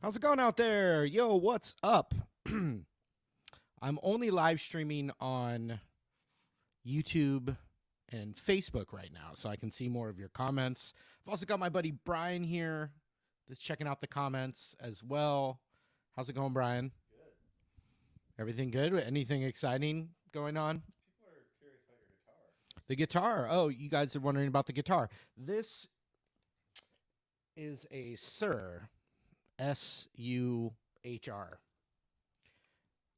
How's it going out there? Yo, what's up? I'm only live streaming on YouTube and Facebook right now, so I can see more of your comments. I've also got my buddy Brian here, just checking out the comments as well. How's it going, Brian? Good. Everything good? Anything exciting going on? People are curious about your guitar. The guitar. Oh, you guys are wondering about the guitar. This is a Suhr, Suhr.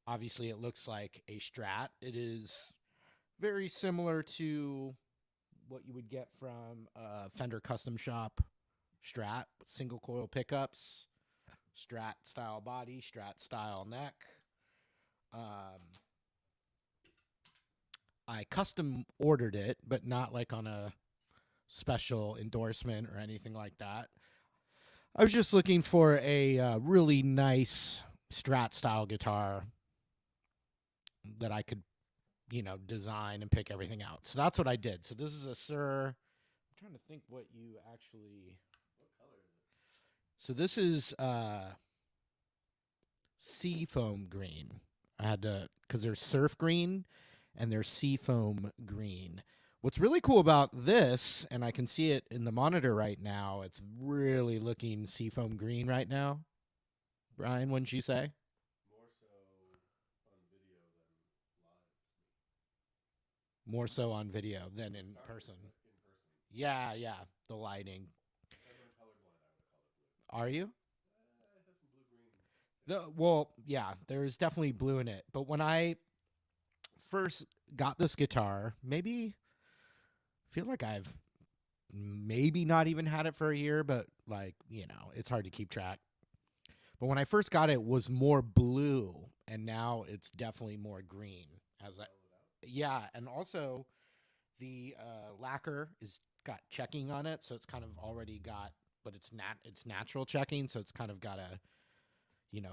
Obviously, it looks like a Strat. It is very similar to what you would get from a Fender Custom Shop Strat. Single coil pickups, Strat style body, Strat style neck. I custom ordered it, but not like on a special endorsement or anything like that. I was just looking for a really nice Strat style guitar that I could, design and pick everything out. So that's what I did. So this is a Suhr. I'm trying to think what you actually. What color is it? So this is seafoam green. I had to, because there's surf green and there's seafoam green. What's really cool about this, and I can see it in the monitor right now, it's really looking seafoam green right now. Brian, wouldn't you say? More so on video than live. More so on video than in Sorry, person. but in person. Yeah, the lighting. If I went colorblind, I would have called it blue. Are you? It has some blue-green. Well, yeah, there's definitely blue in it. But when I first got this guitar, maybe feel like I've maybe not even had it for a year, but it's hard to keep track. But when I first got it, it was more blue, and now it's definitely more green. Yeah, and also the lacquer is got checking on it, so it's kind of already got, but it's natural checking, so it's kind of got a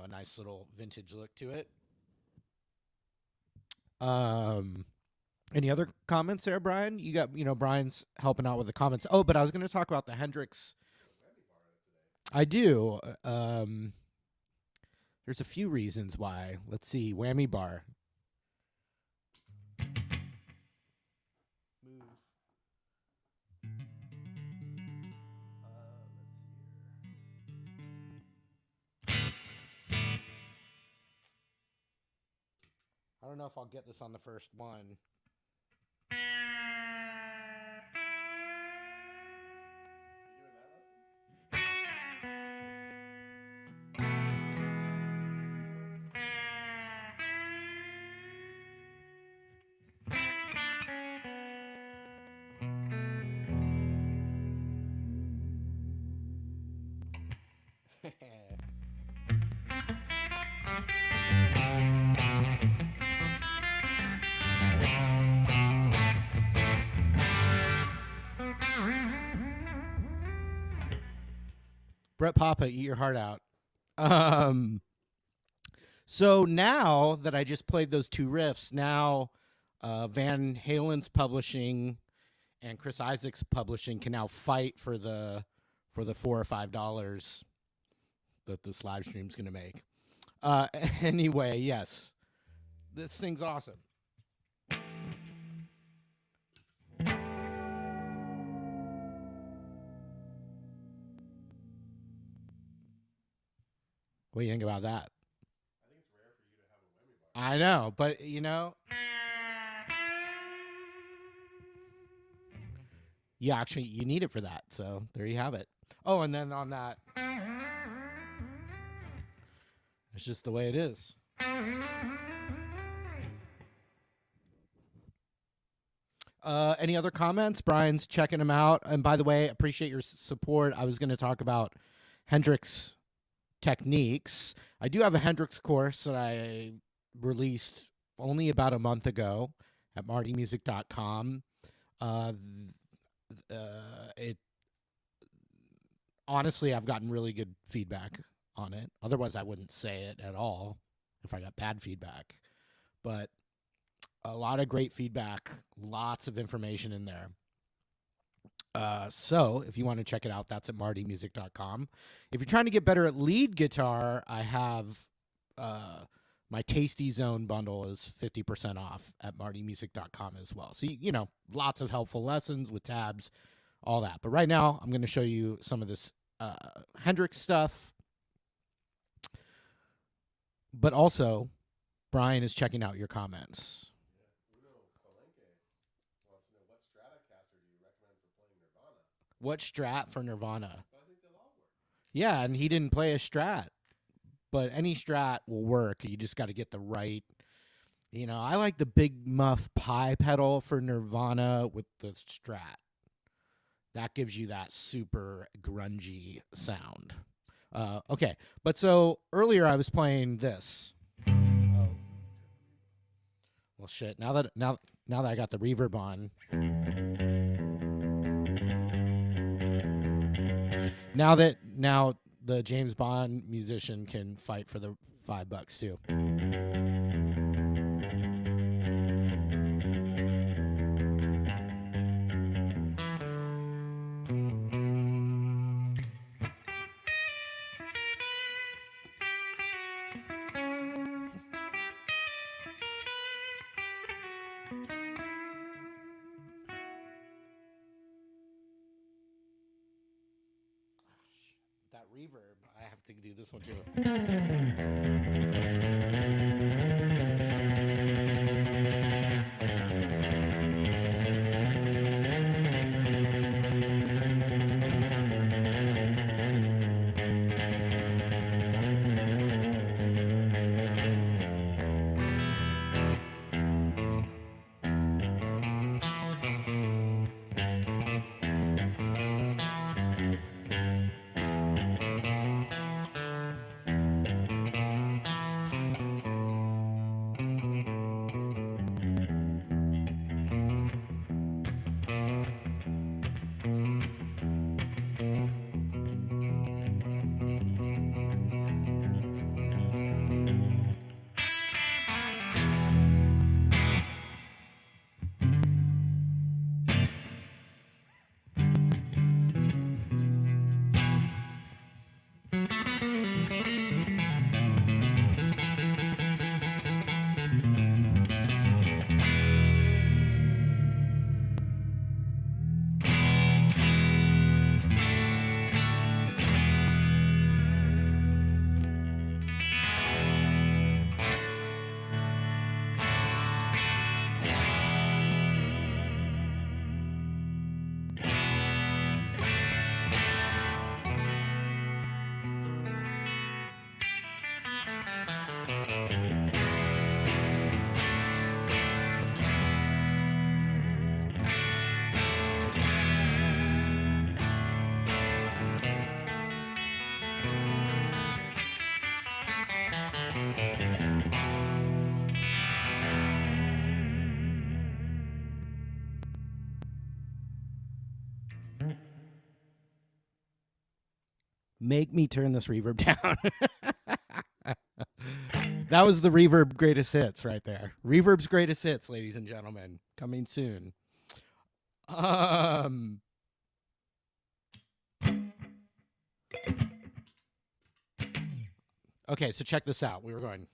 nice little vintage look to it. Any other comments there, Brian? You got, Brian's helping out with the comments. Oh, but I was going to talk about the Hendrix. I do. There's a few reasons why. Let's see. Whammy bar. Move. Let's see here. I don't know if I'll get this on the first one. Brett Papa, eat your heart out. So now that I just played those two riffs, now Van Halen's publishing and Chris Isaak's publishing can now fight for the $4 or $5 that this live stream's going to make. Anyway, yes, this thing's awesome. What do you think about that? I think it's rare for you to have a whammy bar. I know, but yeah, actually, you need it for that. So there you have it. Oh, and then on that, it's just the way it is. Any other comments? Brian's checking them out. And by the way, appreciate your support. I was going to talk about Hendrix techniques. I do have a Hendrix course that I released only about a month ago at martymusic.com. It honestly, I've gotten really good feedback on it. Otherwise, I wouldn't say it at all if I got bad feedback. But a lot of great feedback, lots of information in there. So if you want to check it out, that's at martymusic.com. If you're trying to get better at lead guitar, I have my Tasty Zone bundle is 50% off at martymusic.com as well. So, you know, lots of helpful lessons with tabs, all that. But right now, I'm going to show you some of this Hendrix stuff. But also, Brian is checking out your comments. What Strat for Nirvana? Yeah, and he didn't play a Strat. But any Strat will work. You just got to get the right. You know, I like the Big Muff Pie pedal for Nirvana with the Strat. That gives you that super grungy sound. Okay, but so earlier I was playing this. Oh. Well, shit. Now that I got the reverb on. Now the James Bond musician can fight for the $5 too. That reverb, I have to do this one too. Make me turn this reverb down. That was the Reverb greatest hits right there. Reverb's greatest hits, ladies and gentlemen, coming soon. Okay, so check this out. We were going.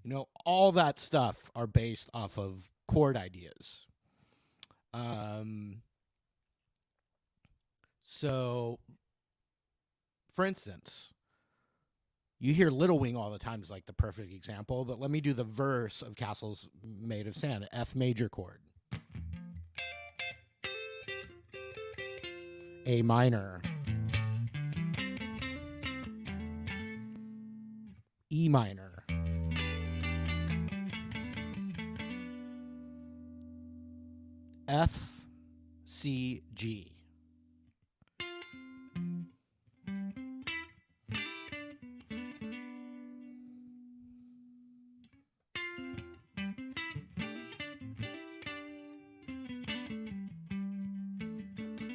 You know, all that stuff are based off of chord ideas. So, for instance, you hear Little Wing all the time is like the perfect example, but let me do the verse of Castles Made of Sand, F major chord. A minor. E minor. F, C, G.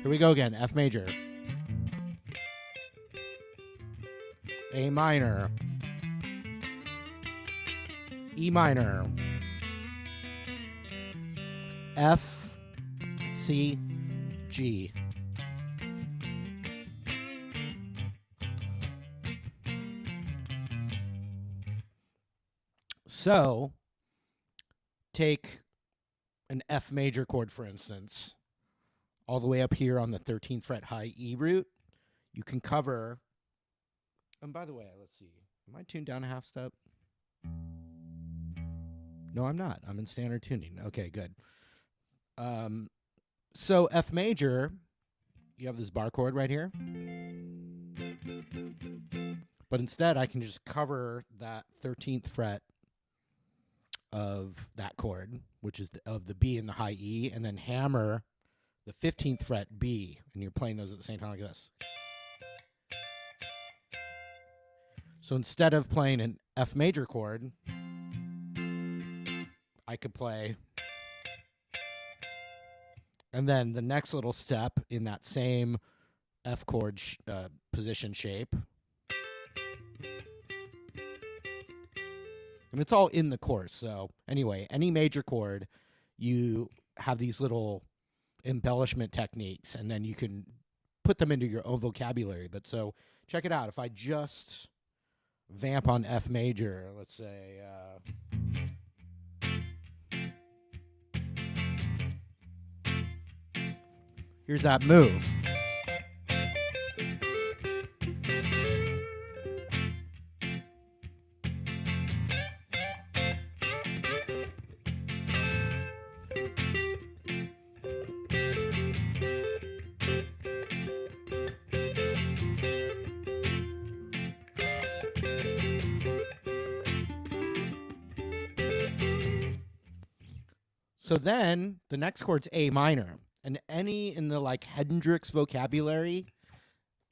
Here we go again. F major. A minor. E minor, F, C, G. So, take an F major chord, for instance, all the way up here on the 13th fret high E root. You can cover, and by the way, let's see, am I tuned down a half step? No, I'm not. I'm in standard tuning. Okay, good. So F major, you have this bar chord right here. But instead, I can just cover that 13th fret of that chord, which is of the B and the high E, and then hammer the 15th fret B, and you're playing those at the same time like this. So instead of playing an F major chord, I could play, and then the next little step in that same F chord position shape. And it's all in the course. So anyway, any major chord, you have these little embellishment techniques, and then you can put them into your own vocabulary. But so check it out. If I just vamp on F major, let's say, here's that move. So then the next chord's A minor. And any in the like Hendrix vocabulary,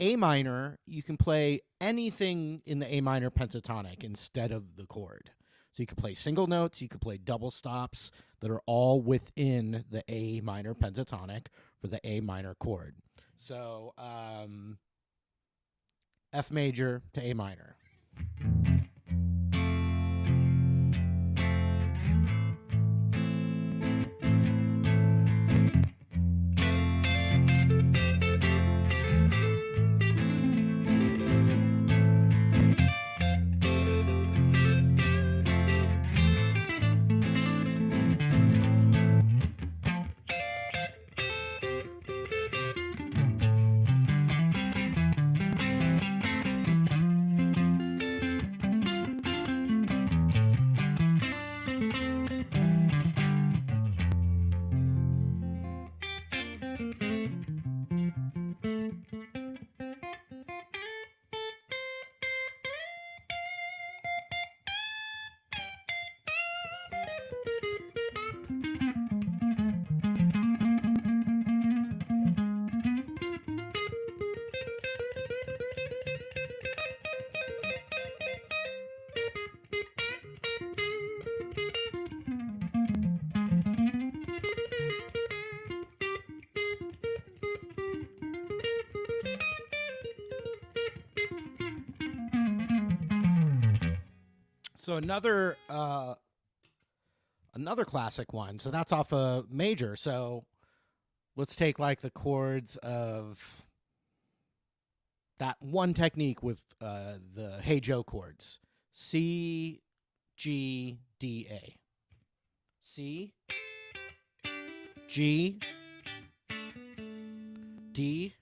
A minor, you can play anything in the A minor pentatonic instead of the chord. So you could play single notes, you could play double stops that are all within the A minor pentatonic for the A minor chord. So F major to A minor. So another classic one. So that's off a major. So let's take like the chords of that one technique with the Hey Joe chords. C, G, D, A. C, G, D,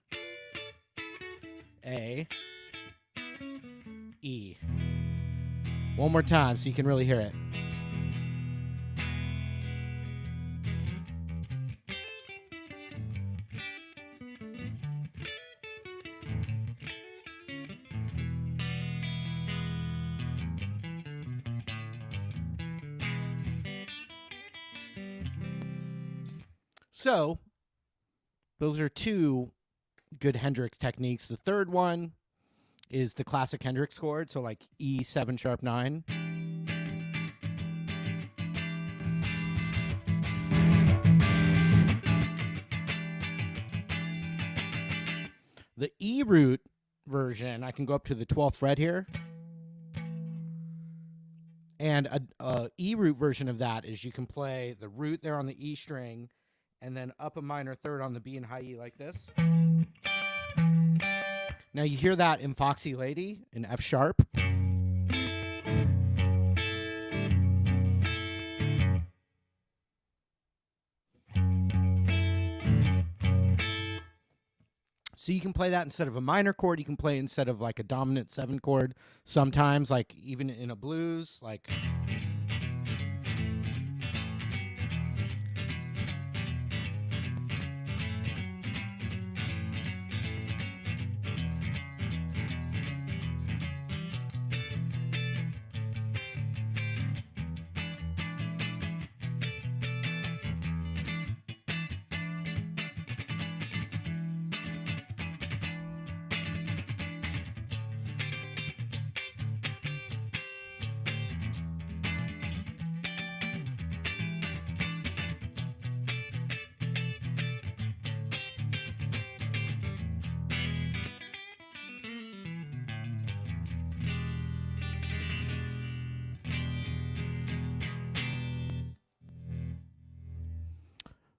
A, E. One more time so you can really hear it. So, those are two good Hendrix techniques. The third one is the classic Hendrix chord, so like E7 sharp 9. The E root version, I can go up to the 12th fret here. And a E root version of that is you can play the root there on the E string, and then up a minor third on the B and high E like this. Now you hear that in Foxy Lady in F sharp. So you can play that instead of a minor chord. You can play instead of like a dominant 7 chord. Sometimes, like even in a blues, like.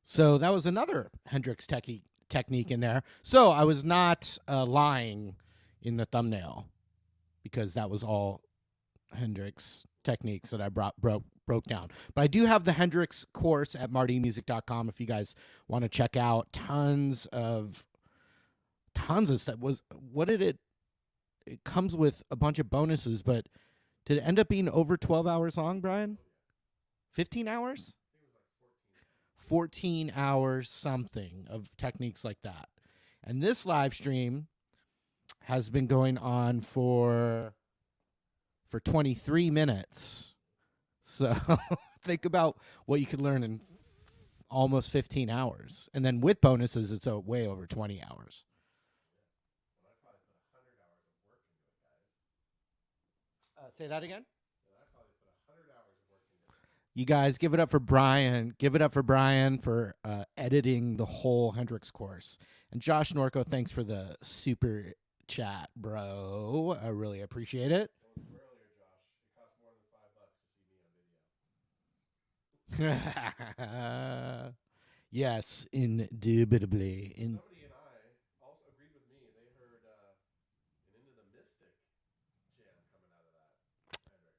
So that was another Hendrix technique in there. So I was not lying in the thumbnail, because that was all Hendrix techniques that I broke down. But I do have the Hendrix course at martymusic.com if you guys want to check out tons of stuff. What did it comes with a bunch of bonuses, but did it end up being over 12 hours long, Brian? 15 hours? 14 hours something of techniques like that. And this live stream has been going on for 23 minutes. So think about what you could learn in almost 15 hours. And then with bonuses, it's way over 20 hours. Say that again? You guys give it up for Brian. Give it up for Brian for editing the whole Hendrix course. And Josh Norco, thanks for the super chat, bro. I really appreciate it. Earlier, Josh, it cost more than $5 to see me on video. Yes, indubitably. Somebody and I also agreed with me. They heard an Into the Mystic jam coming out of that Hendrix.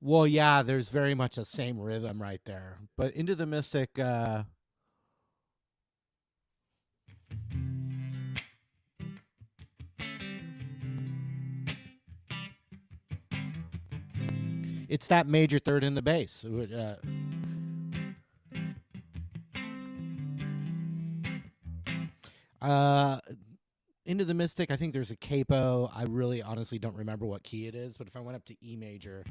Well, yeah, there's very much the same rhythm right there. But Into the Mystic, it's that major third in the bass. Into the Mystic, I think there's a capo. I really honestly don't remember what key it is, but if I went up to E major.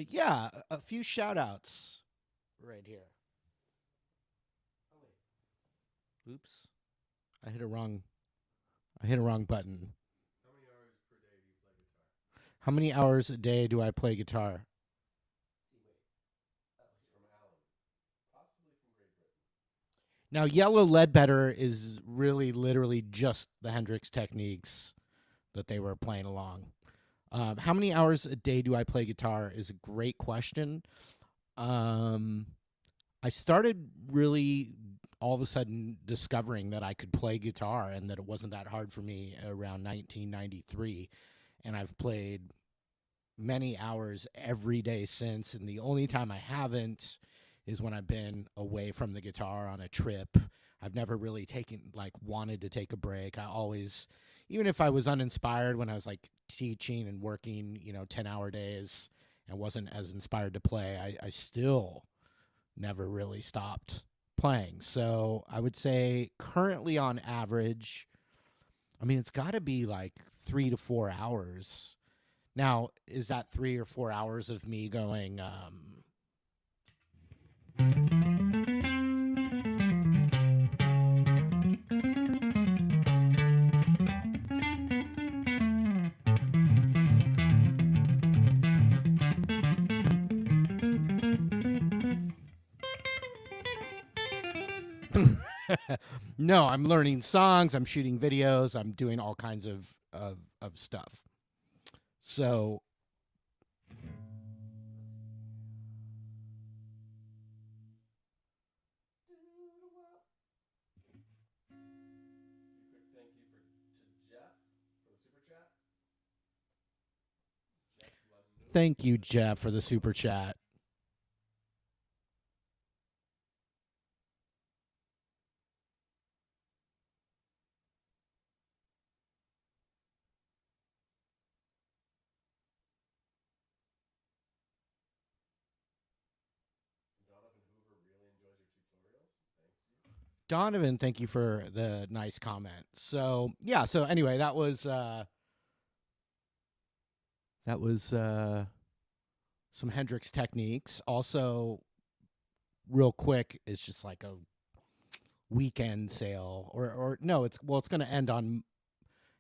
Yeah, a few shout outs right here. Oops. I hit a wrong button. How many hours per day do you play guitar? How many hours a day do I play guitar? From Alan. Possibly from Great Britain. Now, Yellow Ledbetter is really literally just the Hendrix techniques that they were playing along. How many hours a day do I play guitar is a great question. I started really all of a sudden discovering that I could play guitar and that it wasn't that hard for me around 1993. And I've played many hours every day since. And the only time I haven't is when I've been away from the guitar on a trip. I've never really wanted to take a break. I always, even if I was uninspired when I was like teaching and working, 10-hour days and wasn't as inspired to play, I still never really stopped playing. So I would say currently on average, I mean, it's got to be like 3 to 4 hours. Now, is that 3 or 4 hours of me going, no, I'm learning songs, I'm shooting videos, I'm doing all kinds of stuff. So, Quick thank you to Jeff for the super chat. Jeff Lanu. thank you, Jeff, for the super chat. Donovan Hoover really enjoys your tutorials. Thank you. Donovan, thank you for the nice comment. So, yeah, so anyway, that was some Hendrix techniques. Also, real quick, it's just like a weekend sale, or no, it's going to end on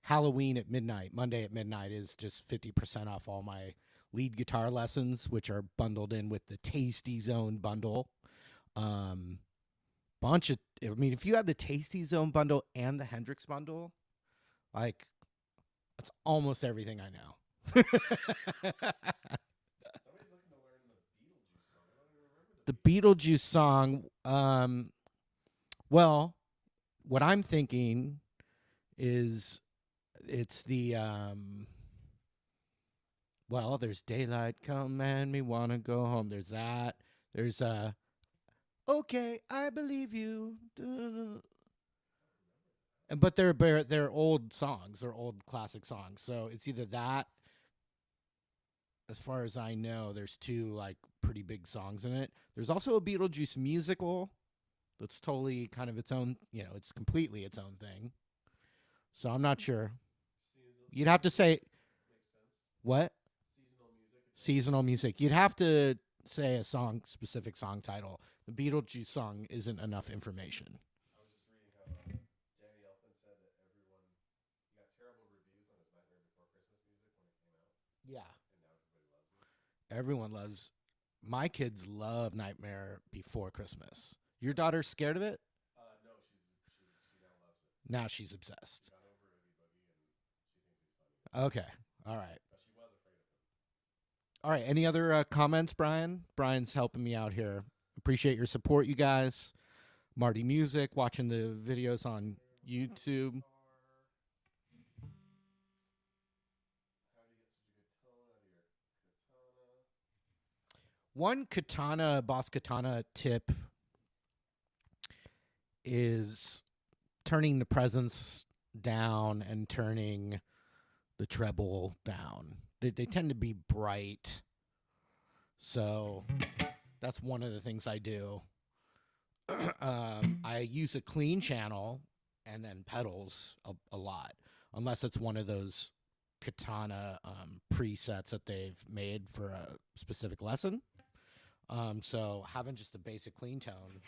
Halloween at midnight. Monday at midnight is just 50% off all my lead guitar lessons, which are bundled in with the Tasty Zone bundle. Bunch of, I mean, if you had the Tasty Zone bundle and the Hendrix bundle, like, that's almost everything I know. Somebody's looking to learn the Beetlejuice song. I don't even remember The Beetlejuice song, well, what I'm thinking is it's the well, there's Daylight Come and Me Wanna Go Home. There's that. There's Okay, I Believe You. But they're old songs. They're old classic songs. So it's either that. As far as I know, there's two like pretty big songs in it. There's also a Beetlejuice musical that's totally kind of its own, it's completely its own thing. So I'm not sure. You'd have to say Makes sense. what? Seasonal music. Seasonal music. You'd have to say a specific song title. The Beetlejuice song isn't enough information. I was just reading how Danny Elfman said that he got terrible reviews on his Nightmare Before Christmas music when it came out, Yeah. and now everybody loves it. Everyone loves. My kids love Nightmare Before Christmas. Your daughter's scared of it? No, she now loves it. Now she's obsessed. She got over Oogie Boogie, and she thinks he's funny. Okay. All right. But she was afraid of him. All right. Any other comments, Brian? Brian's helping me out here. Appreciate your support, you guys. Marty Music, watching the videos on YouTube. How do you get such a good tone out of your katana? One katana, Boss Katana tip is turning the presence down and turning the treble down. They tend to be bright. So that's one of the things I do. I use a clean channel and then pedals a lot, unless it's one of those katana presets that they've made for a specific lesson. So having just a basic clean tone.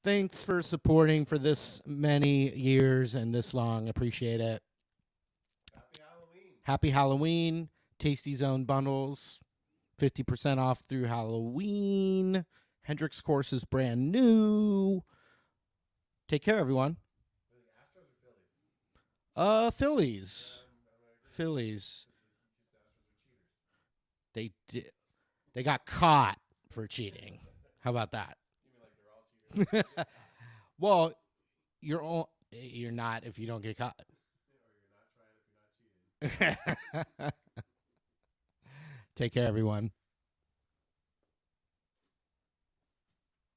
Thanks for supporting for this many years and this long. Appreciate it. Happy Halloween. Happy Halloween. Tasty Zone bundles. 50% off through Halloween. Hendrix course is brand new. Take care, everyone. Are they Astros or Phillies? Phillies. I agree. Phillies. Because Astros are cheaters. They did. They got caught for cheating. How about that? You mean like they're all cheaters? Get caught. Well, you're not if you don't get caught. Or you're not trying if you're not cheating. Take care, everyone.